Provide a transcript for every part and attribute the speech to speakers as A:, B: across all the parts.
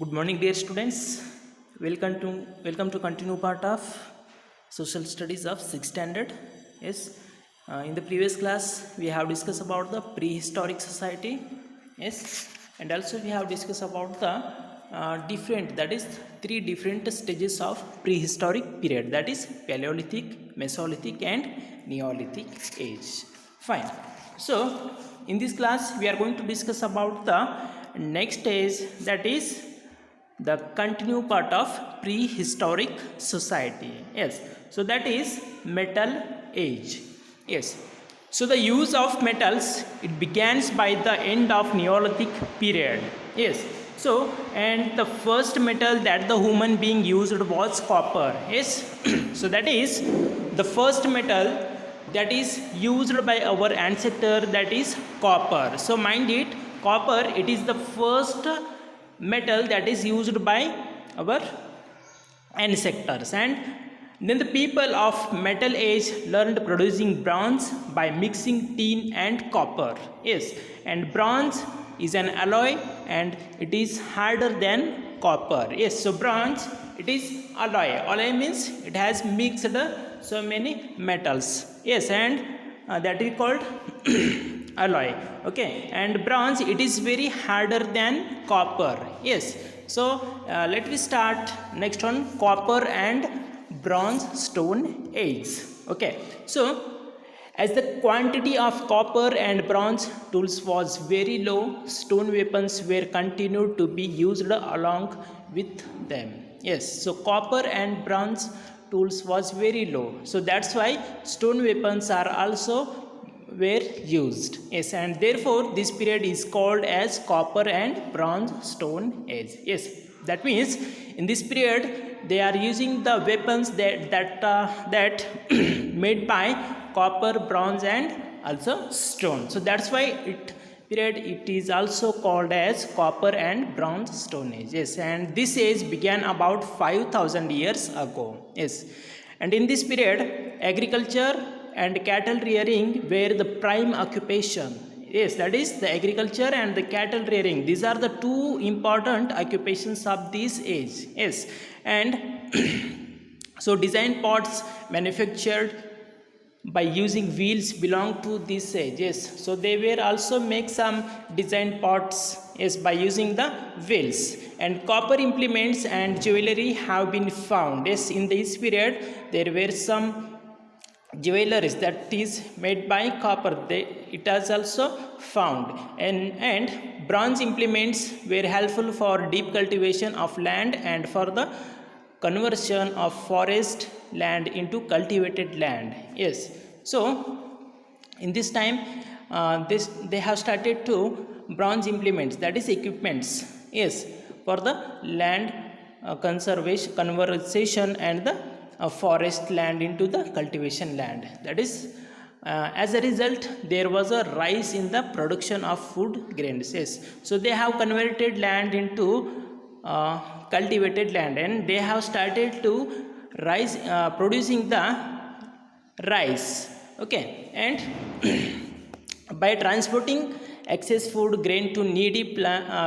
A: Good morning, dear students. Welcome to continue part of social studies of 6th standard. Yes, in the previous class we have discussed about the prehistoric society. Yes, and also we have discussed about the different, that is three different stages of prehistoric period, that is Paleolithic, Mesolithic, and Neolithic age. Fine. So in this class we are going to discuss about the next stage, that is the continue part of prehistoric society. Yes, so that is metal age. Yes, so the use of metals, it begins by the end of Neolithic period. Yes, so and the first metal that the human being used was copper. Yes, so that is the first metal that is used by our ancestor, that is copper. So mind it, copper, it is the first metal that is used by our ancestors. And then the people of metal age learned producing bronze by mixing tin and copper. Yes, and bronze is an alloy and it is harder than copper. Yes, so bronze, it is alloy means it has mixed so many metals. Yes, and that is called alloy. Okay, and bronze, it is very harder than copper. Yes, so let me start next one, copper and bronze stone age. Okay, so as the quantity of copper and bronze tools was very low, stone weapons were continued to be used along with them. Yes, so copper and bronze tools was very low, so that's why stone weapons are also were used. Yes, and therefore this period is called as copper and bronze stone age. Yes, that means in this period they are using the weapons that made by copper, bronze, and also stone. So that's why it is also called as copper and bronze stone age. Yes, and this age began about 5000 years ago. Yes, and in this period agriculture and cattle rearing were the prime occupation. Yes, that is the agriculture and the cattle rearing, these are the two important occupations of this age. Yes, and so design pots manufactured by using wheels belong to this age. Yes, so they were also make some design pots, yes, by using the wheels. And copper implements and jewelry have been found. Yes, in this period there were some jewelries that is made by copper, it has also found. And bronze implements were helpful for deep cultivation of land and for the conversion of forest land into cultivated land. Yes, so in this time they have started to bronze implements, that is equipments. Yes, for the land conversation and the forest land into the cultivation land. That is as a result there was a rise in the production of food grains. Yes, so they have converted land into cultivated land and they have started to rise producing the rice. Okay, and by transporting excess food grain to needy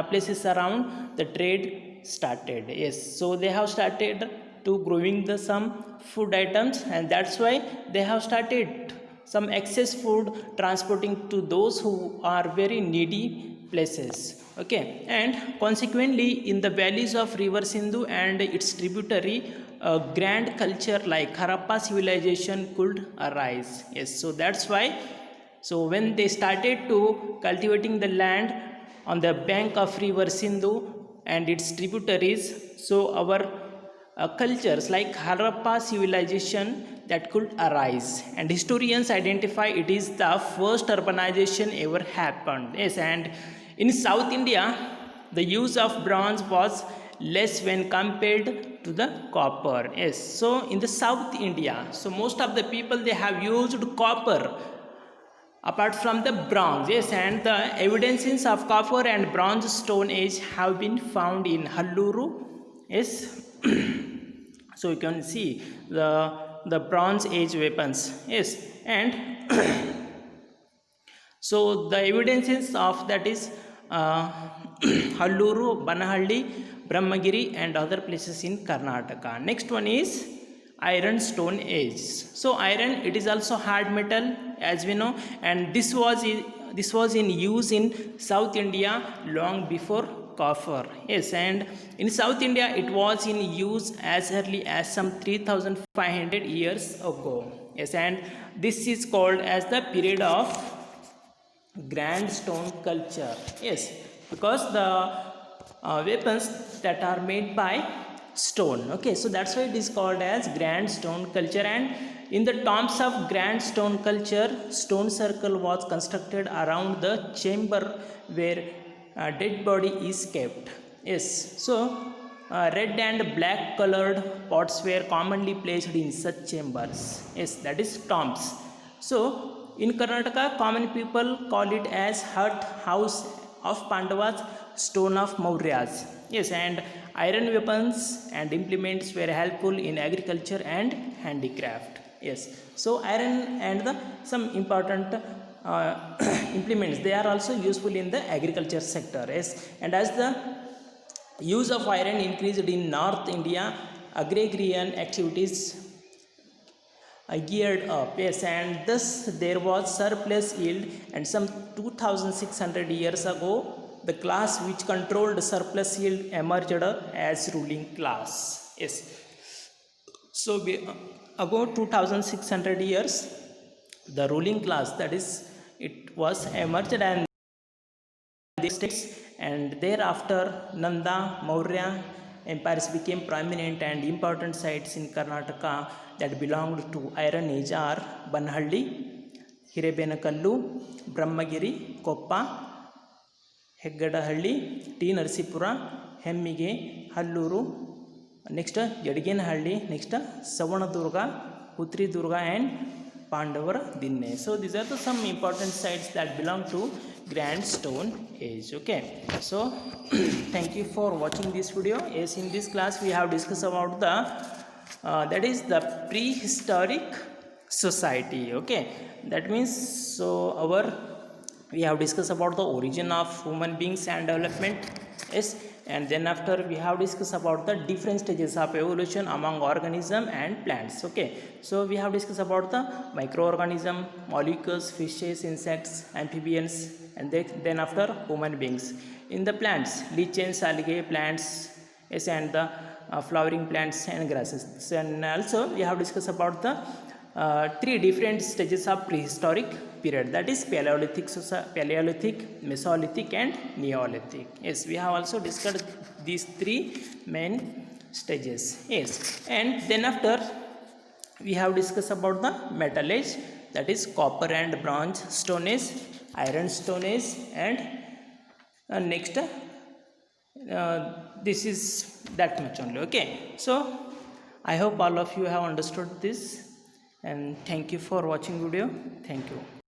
A: places around, the trade started. Yes, so they have started to growing the some food items, and that's why they have started some excess food transporting to those who are very needy places. Okay, and consequently in the valleys of river Sindhu and its tributary, a grand culture like Harappa civilization could arise. Yes, so that's why, so when they started to cultivating the land on the bank of river Sindhu and its tributaries, so our cultures like Harappa civilization that could arise, and historians identify it is the first urbanization ever happened. Yes, and in South India the use of bronze was less when compared to the copper. Yes, so in the South India, so most of the people they have used copper apart from the bronze. Yes, and the evidences of copper and bronze stone age have been found in Halluru. Yes, so you can see the bronze age weapons. Yes, and so the evidences of that is Halluru, Banahalli, Brahmagiri and other places in Karnataka. Next one is iron stone age. So iron, it is also hard metal as we know, and this was in use in South India long before copper. Yes, and in South India it was in use as early as some 3500 years ago. Yes, and this is called as the period of grand stone culture. Yes, because the weapons that are made by stone. Okay, so that's why it is called as grand stone culture. And in the terms of grand stone culture, stone circle was constructed around the chamber where dead body is kept. Yes, so red and black colored pots were commonly placed in such chambers. Yes, that is tombs. So in Karnataka, common people call it as hut, house of Pandavas, stone of Mauryas. Yes, and iron weapons and implements were helpful in agriculture and handicraft. Yes, so iron and some important implements, they are also useful in the agriculture sector. Yes, and as the use of iron increased in North India, agrarian activities geared up. Yes, and thus there was surplus yield, and some 2600 years ago the class which controlled surplus yield emerged as ruling class. Yes, so ago 2600 years the ruling class, that is, it was emerged, and the states, and thereafter Nanda Maurya empires became prominent, and important sites in Karnataka that belonged to Iron Age are Banahalli, Hirebenakallu, Brahmagiri, Koppa, Heggadahalli, T. Narsipura, Hemmige, Halluru, next Yadigenahalli, next Savanadurga, Putri Durga and Pandavara Dinne. So these are some important sites that belong to Grand Stone Age. Okay, so thank you for watching this video. Yes, in this class we have discussed about the that is the prehistoric society. Okay, that means, so we have discussed about the origin of human beings and development. Yes, and then after we have discussed about the different stages of evolution among organism and plants. Okay, so we have discussed about the microorganism, molecules, fishes, insects, amphibians, and then after human beings. In the plants, lichens, algae, plants, yes, and the flowering plants and grasses. And also we have discussed about the three different stages of prehistoric period, that is Paleolithic, Mesolithic and Neolithic. Yes, we have also discussed these three main stages. Yes, and then after we have discussed about the metal age, that is copper and bronze stone age, iron stone age, and next this is that much only. Okay, so I hope all of you have understood this, and thank you for watching video. Thank you.